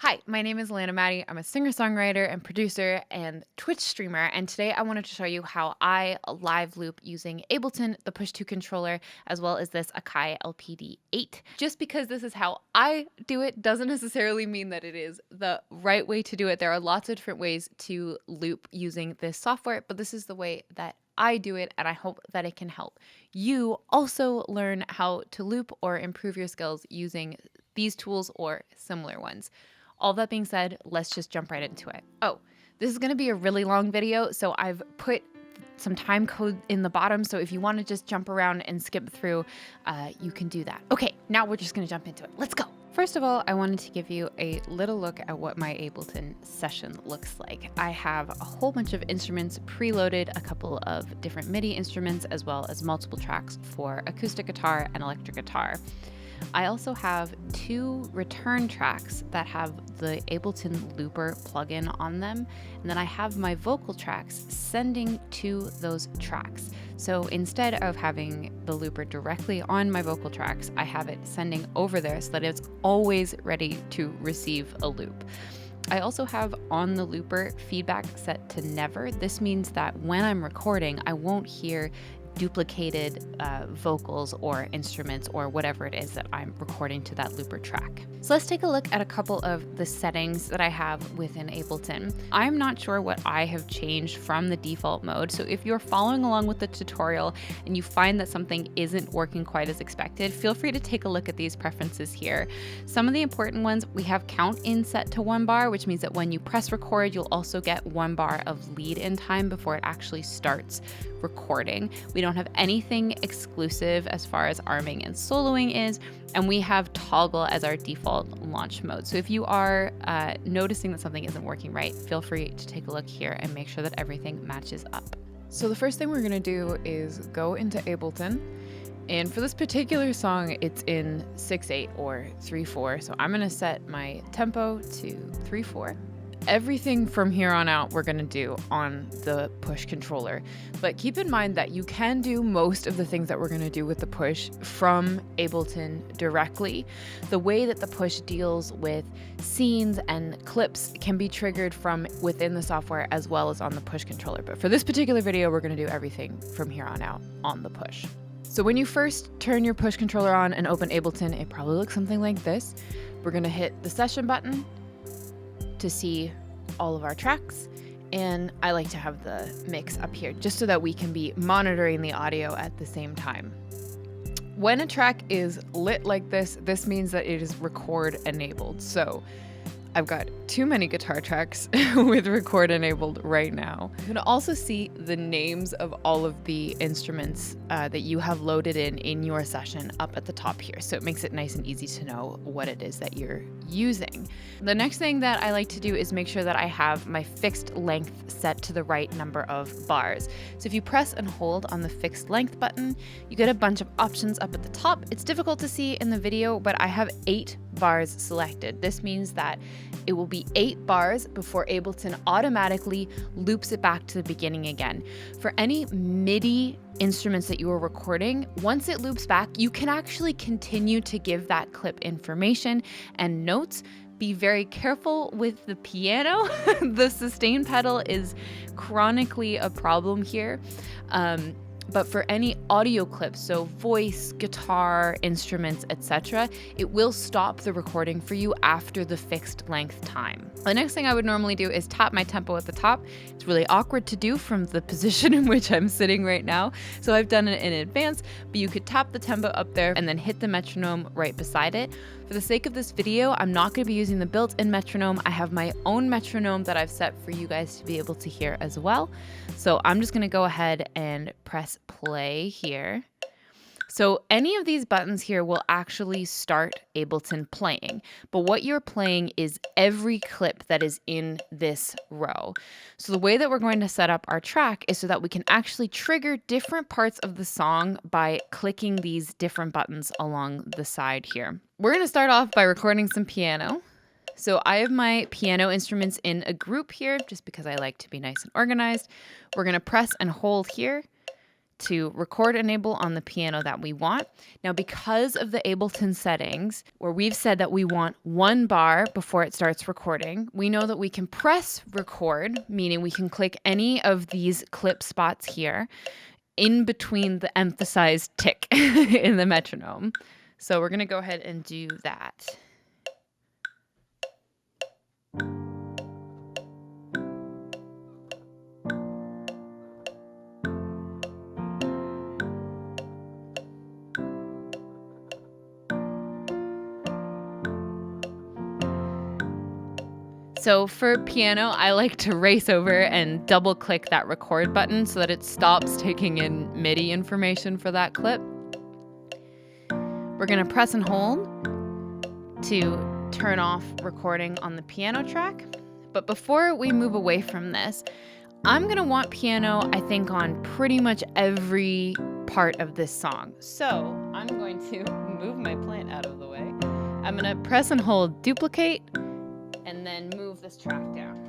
Hi, my name is Lana Maddie. I'm a singer-songwriter and producer and Twitch streamer, and today I wanted to show you how I live loop using Ableton, the Push-to controller, as well as this AKAI LPD8. Just because this is how I do it doesn't necessarily mean that it is the right way to do it. There are lots of different ways to loop using this software, but this is the way that I do it, and I hope that it can help you also learn how to loop or improve your skills using these tools or similar ones. All that being said, let's just jump right into it. Oh, this is going to be a really long video, so I've put some time code in the bottom, so if you want to just jump around and skip through, you can do that. Okay, now we're just going to jump into it. Let's go. First of all, I wanted to give you a little look at what my Ableton session looks like. I have a whole bunch of instruments preloaded, a couple of different MIDI instruments, as well as multiple tracks for acoustic guitar and electric guitar. I also have 2 return tracks that have the Ableton Looper plugin on them, and then I have my vocal tracks sending to those tracks. So instead of having the looper directly on my vocal tracks, I have it sending over there so that it's always ready to receive a loop. I also have on the looper feedback set to never. This means that when I'm recording, I won't hear duplicated vocals or instruments or whatever it is that I'm recording to that looper track. So let's take a look at a couple of the settings that I have within Ableton. I'm not sure what I have changed from the default mode, so if you're following along with the tutorial and you find that something isn't working quite as expected, feel free to take a look at these preferences here. Some of the important ones, we have count in set to 1 bar, which means that when you press record, you'll also get 1 bar of lead in time before it actually starts recording. We don't have anything exclusive as far as arming and soloing is, and we have toggle as our default launch mode. So if you are noticing that something isn't working right, feel free to take a look here and make sure that everything matches up. So the first thing we're gonna do is go into Ableton, and for this particular song, it's in 6/8 or 3/4. So I'm gonna set my tempo to 3/4. Everything from here on out we're going to do on the push controller, but keep in mind that you can do most of the things that we're going to do with the push from Ableton directly. The way that the push deals with scenes and clips can be triggered from within the software as well as on the push controller, but for this particular video we're going to do everything from here on out on the push. So when you first turn your push controller on and open Ableton, it probably looks something like this. We're going to hit the session button to see all of our tracks, and I like to have the mix up here just so that we can be monitoring the audio at the same time. When a track is lit like this, this means that it is record enabled. So I've got too many guitar tracks with record enabled right now. You can also see the names of all of the instruments that you have loaded in your session up at the top here. So it makes it nice and easy to know what it is that you're using. The next thing that I like to do is make sure that I have my fixed length set to the right number of bars. So if you press and hold on the fixed length button, you get a bunch of options up at the top. It's difficult to see in the video, but I have 8 bars selected. This means that it will be 8 bars before Ableton automatically loops it back to the beginning again. For any MIDI instruments that you are recording, once it loops back, you can actually continue to give that clip information and notes. Be very careful with the piano. The sustain pedal is chronically a problem here. But for any audio clips, so voice, guitar, instruments, etc., it will stop the recording for you after the fixed length time. The next thing I would normally do is tap my tempo at the top. It's really awkward to do from the position in which I'm sitting right now, so I've done it in advance, but you could tap the tempo up there and then hit the metronome right beside it. For the sake of this video, I'm not going to be using the built-in metronome. I have my own metronome that I've set for you guys to be able to hear as well. So I'm just going to go ahead and press play here. So any of these buttons here will actually start Ableton playing, but what you're playing is every clip that is in this row. So the way that we're going to set up our track is so that we can actually trigger different parts of the song by clicking these different buttons along the side here. We're going to start off by recording some piano. So I have my piano instruments in a group here just because I like to be nice and organized. We're going to press and hold here to record enable on the piano that we want. Now, because of the Ableton settings, where we've said that we want 1 bar before it starts recording, we know that we can press record, meaning we can click any of these clip spots here in between the emphasized tick in the metronome. So we're gonna go ahead and do that. So for piano, I like to race over and double click that record button so that it stops taking in MIDI information for that clip. We're gonna press and hold to turn off recording on the piano track. But before we move away from this, I'm gonna want piano, I think, on pretty much every part of this song. So I'm going to move my plant out of the way. I'm gonna press and hold duplicate, and then move this track down.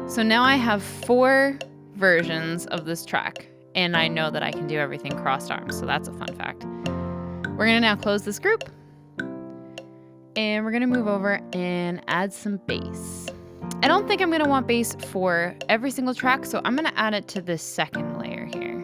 So now I have 4 versions of this track, and I know that I can do everything crossed arms, so that's a fun fact. We're gonna now close this group, and we're gonna move over and add some bass. I don't think I'm gonna want bass for every single track, so I'm gonna add it to this second layer here.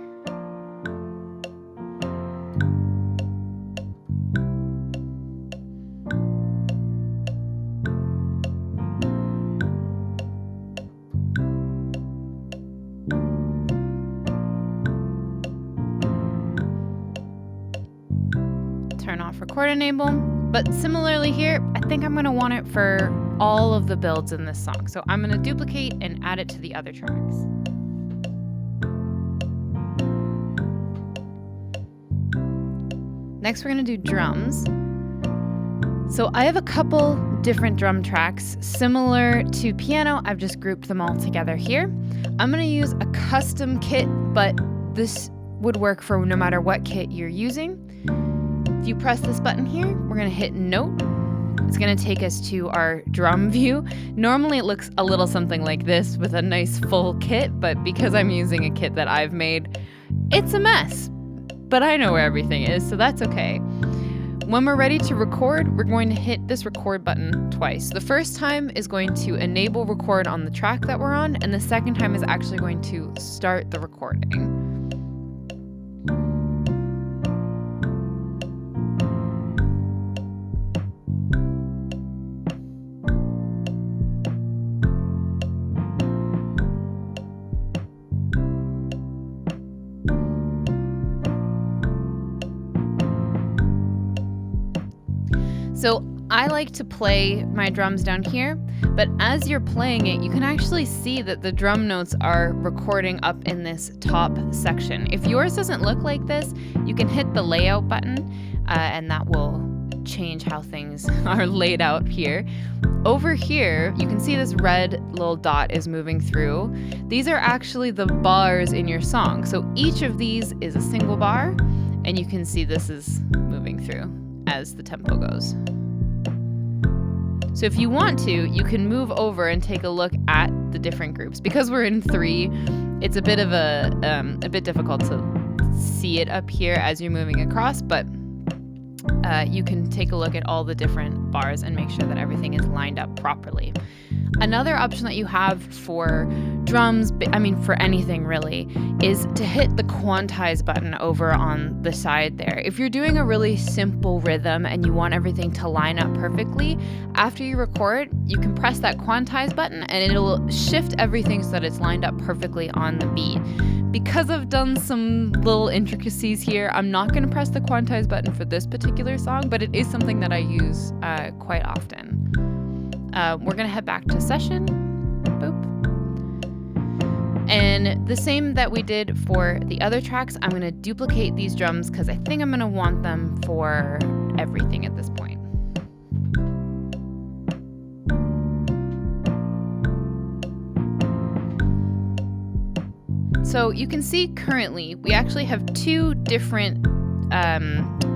Turn off record enable, but similarly here, I think I'm gonna want it for all of the builds in this song. So I'm gonna duplicate and add it to the other tracks. Next, we're gonna do drums. So I have a couple different drum tracks similar to piano. I've just grouped them all together here. I'm gonna use a custom kit, but this would work for no matter what kit you're using. If you press this button here, we're gonna hit note. It's gonna take us to our drum view. Normally it looks a little something like this with a nice full kit, but because I'm using a kit that I've made, it's a mess. But I know where everything is, so that's okay. When we're ready to record, we're going to hit this record button twice. The first time is going to enable record on the track that we're on, and the second time is actually going to start the recording. So I like to play my drums down here, but as you're playing it, you can actually see that the drum notes are recording up in this top section. If yours doesn't look like this, you can hit the layout button, and that will change how things are laid out here. Over here, you can see this red little dot is moving through. These are actually the bars in your song. So each of these is a single bar, and you can see this is moving through as the tempo goes. So if you want to, you can move over and take a look at the different groups. Because we're in 3, it's a bit of a bit difficult to see it up here as you're moving across, but you can take a look at all the different bars and make sure that everything is lined up properly. Another option that you have for drums, I mean for anything really, is to hit the quantize button over on the side there. If you're doing a really simple rhythm and you want everything to line up perfectly, after you record, you can press that quantize button and it'll shift everything so that it's lined up perfectly on the beat. Because I've done some little intricacies here, I'm not going to press the quantize button for this particular song, but it is something that I use quite often. We're going to head back to session. Boop. And the same that we did for the other tracks, I'm going to duplicate these drums because I think I'm going to want them for everything at this point. So you can see currently we actually have 2 different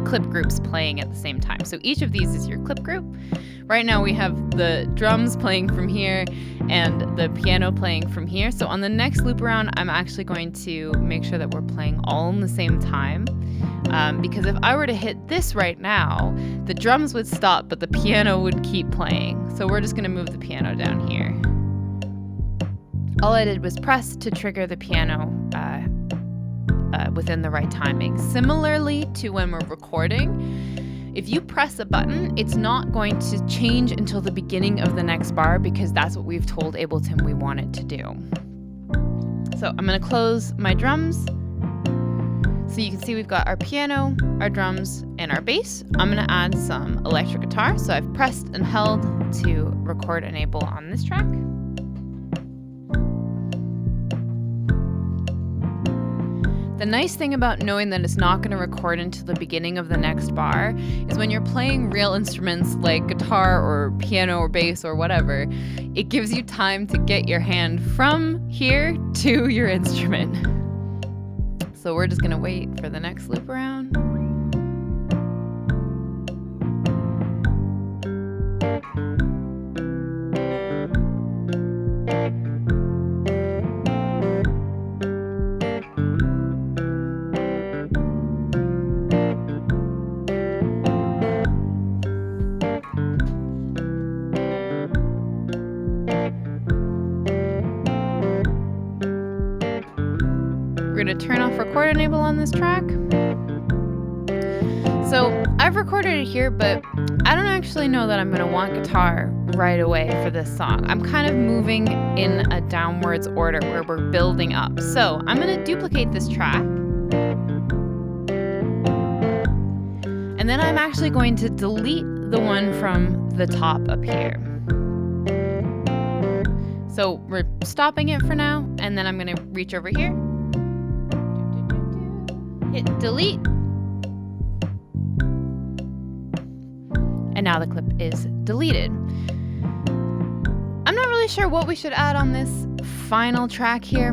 clip groups playing at the same time. So each of these is your clip group. Right now we have the drums playing from here and the piano playing from here. So on the next loop around, I'm actually going to make sure that we're playing all in the same time. Because if I were to hit this right now, the drums would stop, but the piano would keep playing. So we're just gonna move the piano down here. All I did was press to trigger the piano within the right timing. Similarly to when we're recording, if you press a button, it's not going to change until the beginning of the next bar because that's what we've told Ableton we want it to do. So I'm gonna close my drums. So you can see we've got our piano, our drums, and our bass. I'm gonna add some electric guitar. So I've pressed and held to record enable on this track. The nice thing about knowing that it's not going to record until the beginning of the next bar is when you're playing real instruments like guitar or piano or bass or whatever, it gives you time to get your hand from here to your instrument. So we're just going to wait for the next loop around. We're going to turn off record enable on this track. So I've recorded it here, but I don't actually know that I'm going to want guitar right away for this song. I'm kind of moving in a downwards order where we're building up. So I'm going to duplicate this track. And then I'm actually going to delete the one from the top up here. So we're stopping it for now, and then I'm going to reach over here. Hit delete. And now the clip is deleted. I'm not really sure what we should add on this final track here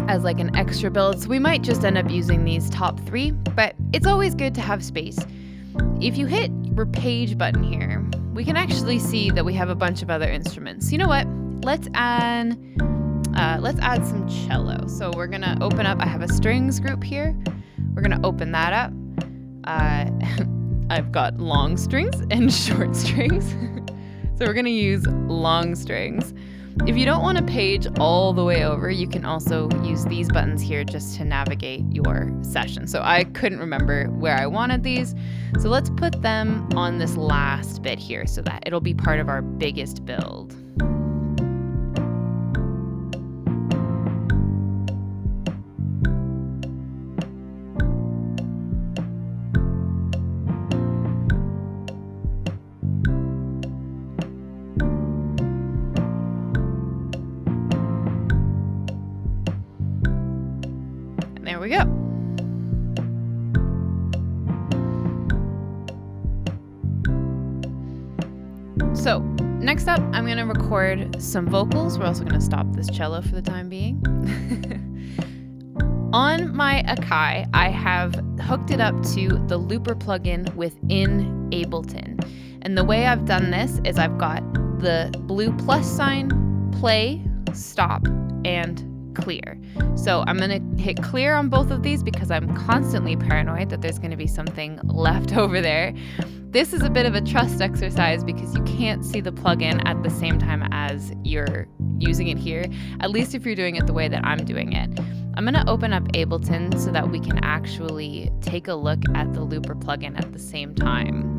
as like an extra build. So we might just end up using these top three, but it's always good to have space. If you hit your page button here, we can actually see that we have a bunch of other instruments. You know what? Let's add some cello. So we're gonna open up, I have a strings group here. We're gonna open that up. I've got long strings and short strings. So we're gonna use long strings. If you don't want to page all the way over, you can also use these buttons here just to navigate your session. So I couldn't remember where I wanted these. So let's put them on this last bit here so that it'll be part of our biggest build. There we go. So next up, I'm going to record some vocals. We're also going to stop this cello for the time being. On my AKAI, I have hooked it up to the looper plugin within Ableton. And the way I've done this is I've got the blue plus sign, play, stop, and clear. So I'm going to hit clear on both of these because I'm constantly paranoid that there's going to be something left over there. This is a bit of a trust exercise because you can't see the plugin at the same time as you're using it here, at least if you're doing it the way that I'm doing it. I'm going to open up Ableton so that we can actually take a look at the looper plugin at the same time.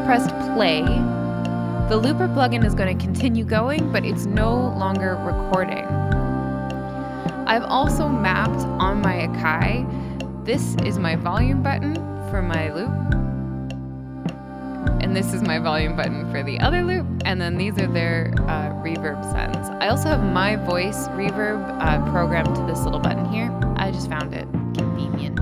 Pressed play, the looper plugin is going to continue going, but it's no longer recording. I've also mapped on my AKAI. This is my volume button for my loop. And this is my volume button for the other loop. And then these are their reverb settings. I also have my voice reverb programmed to this little button here. I just found it convenient.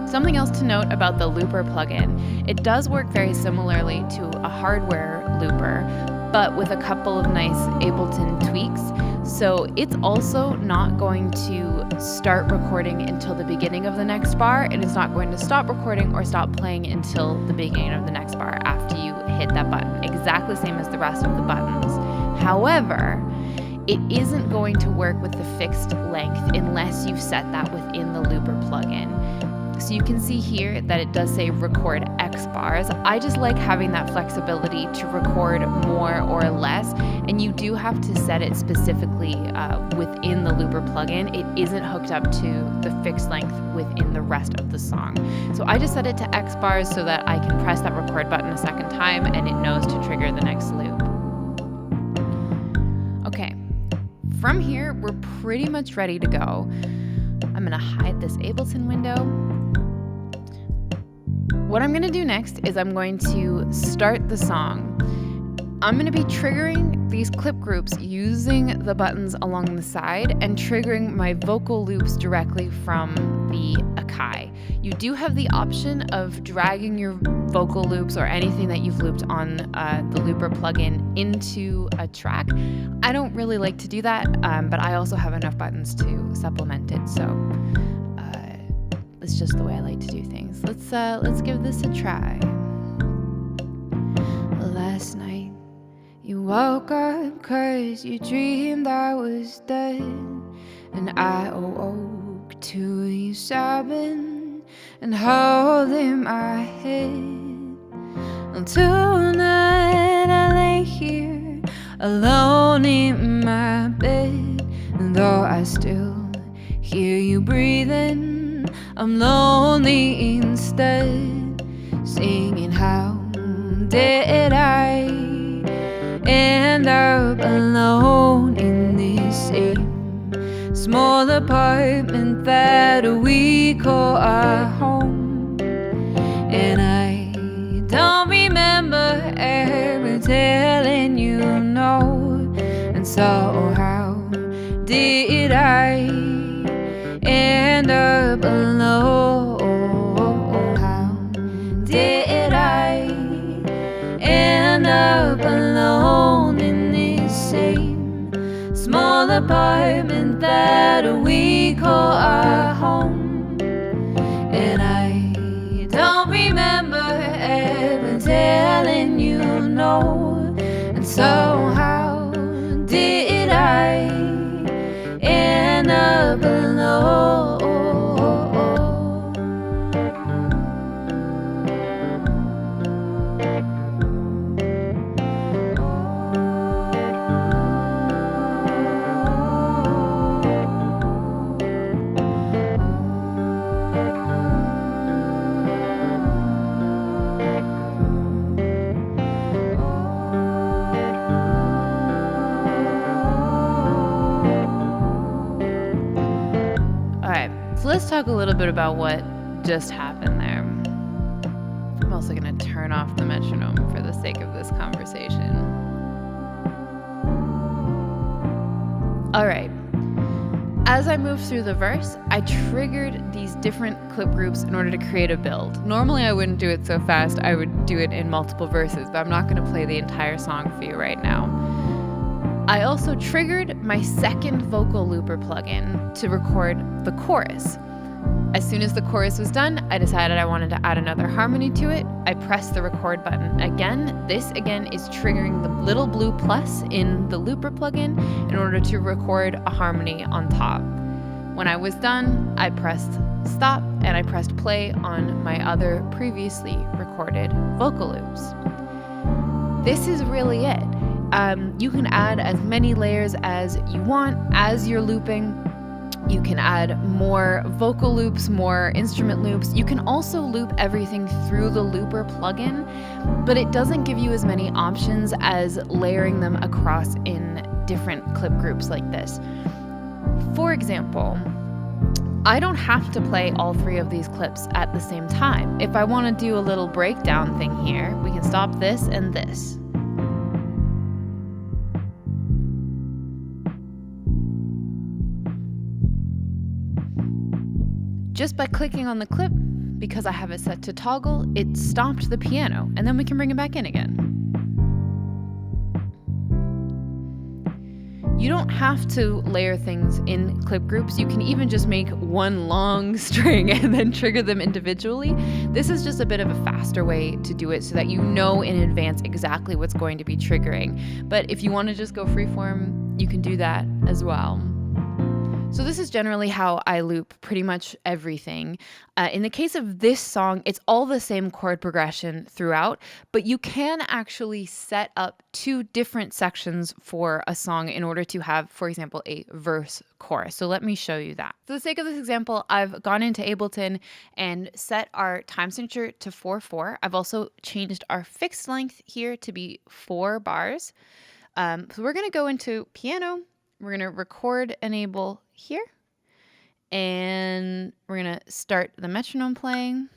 Something else to note about the looper plugin, it does work very similarly to a hardware looper, but with a couple of nice Ableton tweaks. So it's also not going to start recording until the beginning of the next bar, and it's not going to stop recording or stop playing until the beginning of the next bar after you hit that button. Exactly the same as the rest of the buttons. However, it isn't going to work with the fixed length unless you've set that within the looper plugin. So you can see here that it does say record X bars. I just like having that flexibility to record more or less, and you do have to set it specifically within the looper plugin. It isn't hooked up to the fixed length within the rest of the song. So I just set it to X bars so that I can press that record button a second time and it knows to trigger the next loop. Okay, from here, we're pretty much ready to go. I'm gonna hide this Ableton window. What I'm going to do next is I'm going to start the song. I'm going to be triggering these clip groups using the buttons along the side and triggering my vocal loops directly from the AKAI. You do have the option of dragging your vocal loops or anything that you've looped on the looper plugin into a track. I don't really like to do that, but I also have enough buttons to supplement it, so it's just the way I like to do things. Let's give this a try. Last night you woke up 'cause you dreamed I was dead, and I awoke to you sobbing and holding my head. Tonight I lay here alone in my bed, and though I still hear you breathing, I'm lonely instead, singing how did I end up alone in this same small apartment that we call our home. And I don't remember ever telling you no, and so how did I end up alone? How did I end up alone in this same small apartment that we call our home? And I don't remember ever telling you no, and so how did I end up alone? So let's talk a little bit about what just happened there. I'm also going to turn off the metronome for the sake of this conversation. All right. As I moved through the verse, I triggered these different clip groups in order to create a build. Normally I wouldn't do it so fast. I would do it in multiple verses, but I'm not going to play the entire song for you right now. I also triggered my second vocal looper plugin to record the chorus. As soon as the chorus was done, I decided I wanted to add another harmony to it. I pressed the record button again. This again is triggering the little blue plus in the looper plugin in order to record a harmony on top. When I was done, I pressed stop and I pressed play on my other previously recorded vocal loops. This is really it. You can add as many layers as you want as you're looping. You can add more vocal loops, more instrument loops. You can also loop everything through the looper plugin, but it doesn't give you as many options as layering them across in different clip groups like this. For example, I don't have to play all 3 of these clips at the same time. If I want to do a little breakdown thing here, we can stop this and this. Just by clicking on the clip, because I have it set to toggle, it stopped the piano, and then we can bring it back in again. You don't have to layer things in clip groups. You can even just make one long string and then trigger them individually. This is just a bit of a faster way to do it so that you know in advance exactly what's going to be triggering. But if you want to just go freeform, you can do that as well. So this is generally how I loop pretty much everything. In the case of this song, it's all the same chord progression throughout, but you can actually set up 2 different sections for a song in order to have, for example, a verse chorus. So let me show you that. For the sake of this example, I've gone into Ableton and set our time signature to 4/4. I've also changed our fixed length here to be 4 bars. So we're going to go into piano. We're going to record enable here, and we're going to start the metronome playing,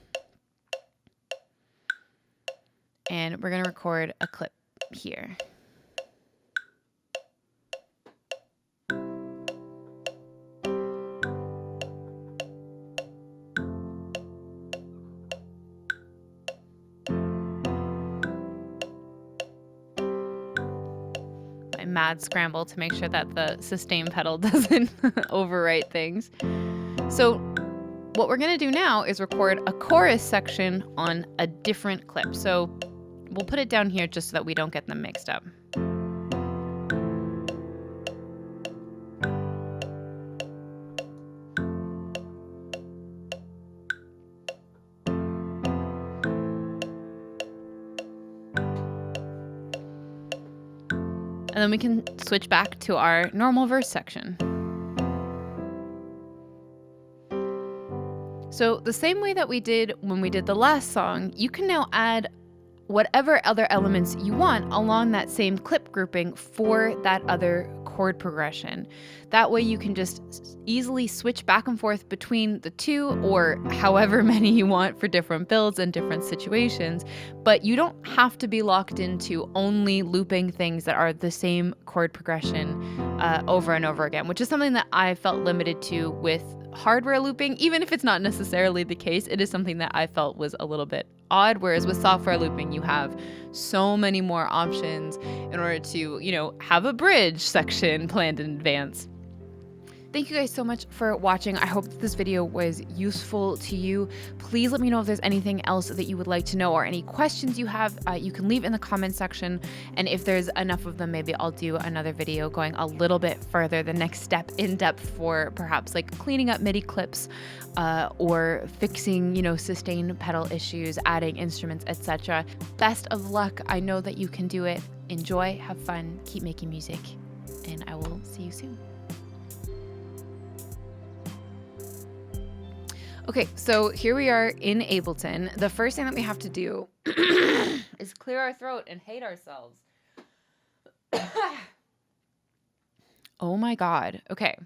and we're going to record a clip here. Mad scramble to make sure that the sustain pedal doesn't overwrite things. So what we're going to do now is record a chorus section on a different clip. So we'll put it down here just so that we don't get them mixed up. And then we can switch back to our normal verse section. So the same way that we did when we did the last song, you can now add whatever other elements you want along that same clip grouping for that other chord progression. That way you can just easily switch back and forth between the 2 or however many you want for different builds and different situations, but you don't have to be locked into only looping things that are the same chord progression over and over again, which is something that I felt limited to with hardware looping. Even if it's not necessarily the case, it is something that I felt was a little bit odd, whereas with software looping you have so many more options in order to, have a bridge section planned in advance. Thank you guys so much for watching. I hope this video was useful to you. Please let me know if there's anything else that you would like to know or any questions you have. You can leave in the comment section, and if there's enough of them, maybe I'll do another video going a little bit further, the next step in depth for perhaps like cleaning up MIDI clips or fixing, sustain pedal issues, adding instruments, etc. Best of luck. I know that you can do it. Enjoy, have fun, keep making music, and I will see you soon. Okay, so here we are in Ableton. The first thing that we have to do is clear our throat and hate ourselves. Oh my God. Okay.